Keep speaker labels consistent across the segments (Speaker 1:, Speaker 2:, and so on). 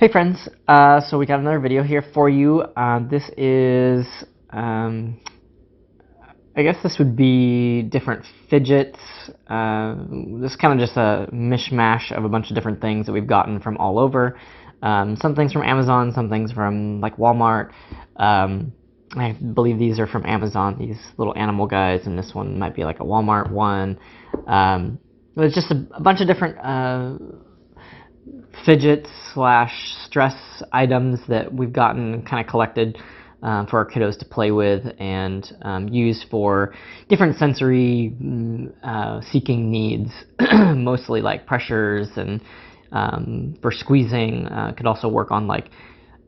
Speaker 1: Hey friends, so we got another video here for you. This is, I guess this would be different fidgets. This is kind of just a mishmash of a bunch of different things that we've gotten from all over. Some things from Amazon, some things from like Walmart. I believe these are from Amazon, these little animal guys, and this one might be like a Walmart one. It's just a bunch of different fidget slash stress items that we've gotten kind of collected for our kiddos to play with and use for different sensory seeking needs, mostly like pressures and for squeezing. Could also work on like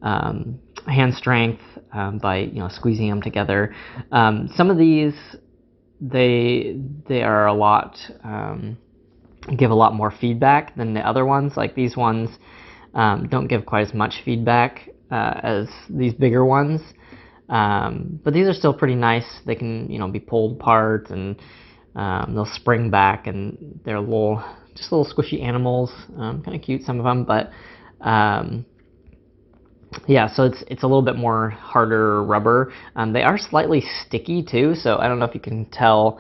Speaker 1: hand strength by squeezing them together. Some of these they are a lot give a lot more feedback than the other ones. Like these ones don't give quite as much feedback as these bigger ones, but these are still pretty nice. They can be pulled apart and they'll spring back, and they're just little squishy animals, kind of cute, some of them, but yeah, so it's a little bit more harder rubber. They are slightly sticky too, so I don't know if you can tell,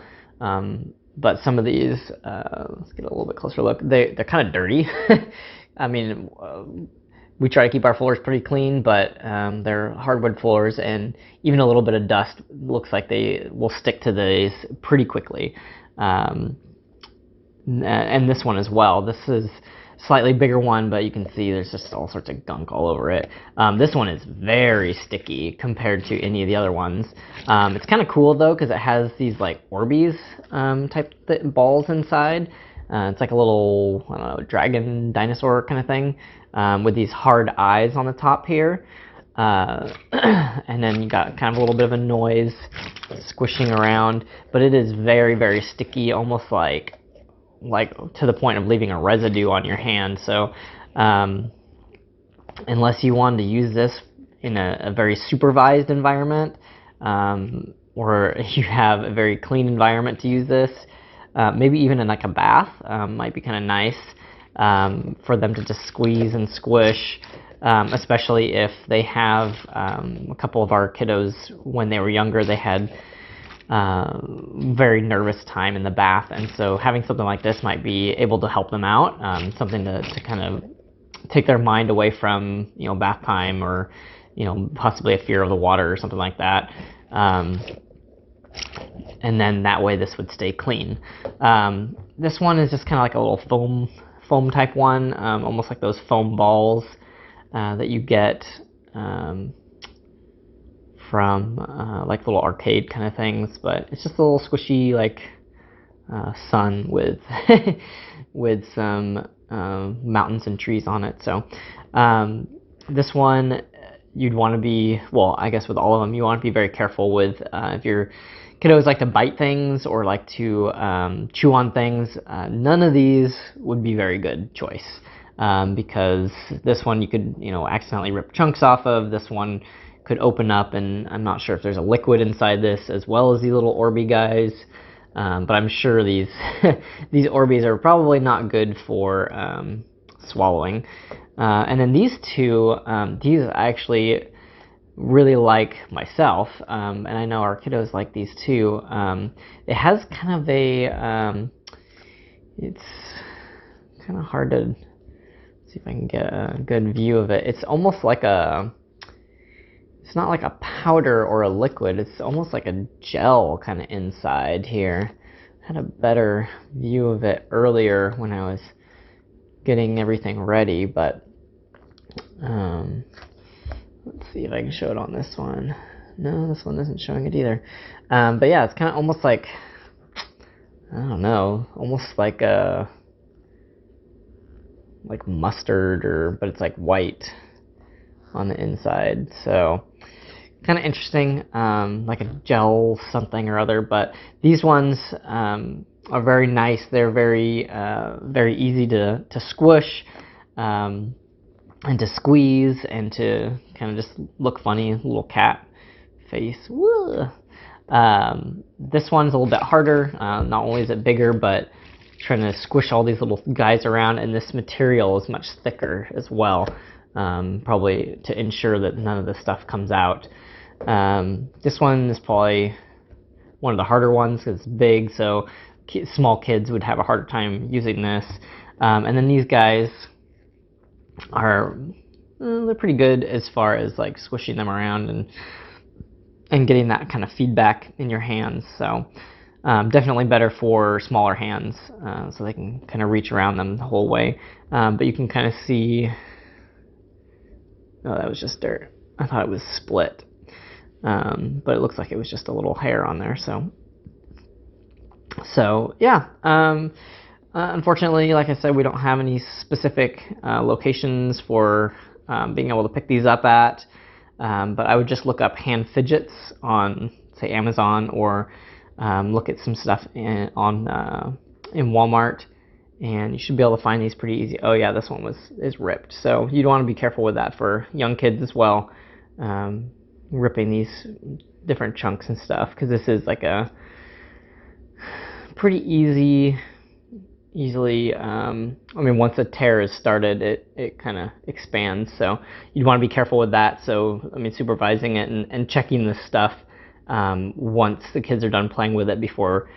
Speaker 1: but some of these, let's get a little bit closer look, they're kind of dirty. I mean, we try to keep our floors pretty clean, but they're hardwood floors, and even a little bit of dust looks like they will stick to these pretty quickly. And this one as well. This is slightly bigger one, but you can see there's just all sorts of gunk all over it. This one is very sticky compared to any of the other ones. It's kind of cool though, because it has these like Orbeez type balls inside. It's like a little, I don't know, dragon dinosaur kind of thing, with these hard eyes on the top here. And then you got kind of a little bit of a noise squishing around, but it is very, very sticky, almost like to the point of leaving a residue on your hand. So unless you wanted to use this in a very supervised environment, or you have a very clean environment to use this, maybe even in like a bath, might be kind of nice for them to just squeeze and squish, especially if they have a couple of our kiddos, when they were younger, they had very nervous time in the bath, and so having something like this might be able to help them out, something to kind of take their mind away from bath time, or possibly a fear of the water or something like that, and then that way this would stay clean. This one is just kind of like a little foam type one, almost like those foam balls that you get from like little arcade kind of things, but it's just a little squishy like sun with with some mountains and trees on it. So this one you'd want to be, well, I guess with all of them you want to be very careful with if your kiddos like to bite things or like to chew on things. None of these would be very good choice, because this one you could accidentally rip chunks off of. This one could open up, and I'm not sure if there's a liquid inside this, as well as these little Orbeez guys, but I'm sure these these Orbeez are probably not good for swallowing. And then these two, these I actually really like myself, and I know our kiddos like these too. It has kind of a, it's kind of hard to see if I can get a good view of it. It's almost like it's not like a powder or a liquid, it's almost like a gel kind of inside here. I had a better view of it earlier when I was getting everything ready, but let's see if I can show it on this one. No, this one isn't showing it either. But yeah, it's kind of almost like, I don't know, almost like mustard, but it's like white on the inside. So kind of interesting, like a gel something or other. But these ones are very nice. They're very very easy to squish and to squeeze and to kind of just look funny, little cat face. Woo! This one's a little bit harder. Not only is it bigger, but trying to squish all these little guys around, and this material is much thicker as well. probably to ensure that none of the stuff comes out. This one is probably one of the harder ones because it's big, so small kids would have a harder time using this. And then these guys are they're pretty good as far as like squishing them around and getting that kind of feedback in your hands. So definitely better for smaller hands, so they can kind of reach around them the whole way. But you can kind of see, oh, that was just dirt. I thought it was split. But it looks like it was just a little hair on there. So yeah. Unfortunately, like I said, we don't have any specific locations for being able to pick these up at. But I would just look up hand fidgets on, say, Amazon, or look at some stuff in Walmart, and you should be able to find these pretty easy. Oh yeah, this one is ripped. So you'd want to be careful with that for young kids as well. Ripping these different chunks and stuff, because this is like a pretty easily I mean, once a tear is started, it kind of expands, so you'd want to be careful with that. So I mean, supervising it and checking this stuff once the kids are done playing with it, before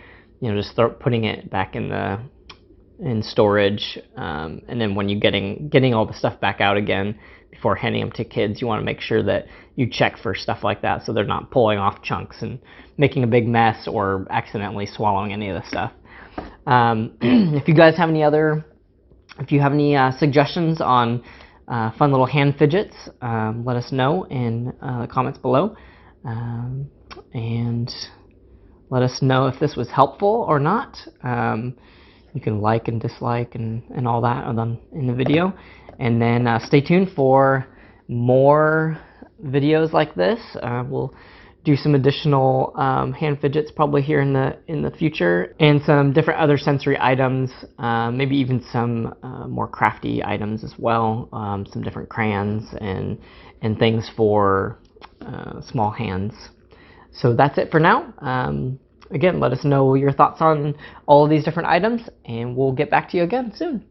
Speaker 1: just start putting it back in storage, and then when you're getting all the stuff back out again before handing them to kids, you want to make sure that you check for stuff like that, so they're not pulling off chunks and making a big mess or accidentally swallowing any of the stuff. If you guys have if you have any suggestions on fun little hand fidgets, let us know in the comments below, and let us know if this was helpful or not. You can like and dislike and all that in the video, and then stay tuned for more videos like this. We'll do some additional hand fidgets probably here in the future, and some different other sensory items, maybe even some more crafty items as well, some different crayons and things for small hands. So that's it for now. Again, let us know your thoughts on all of these different items, and we'll get back to you again soon.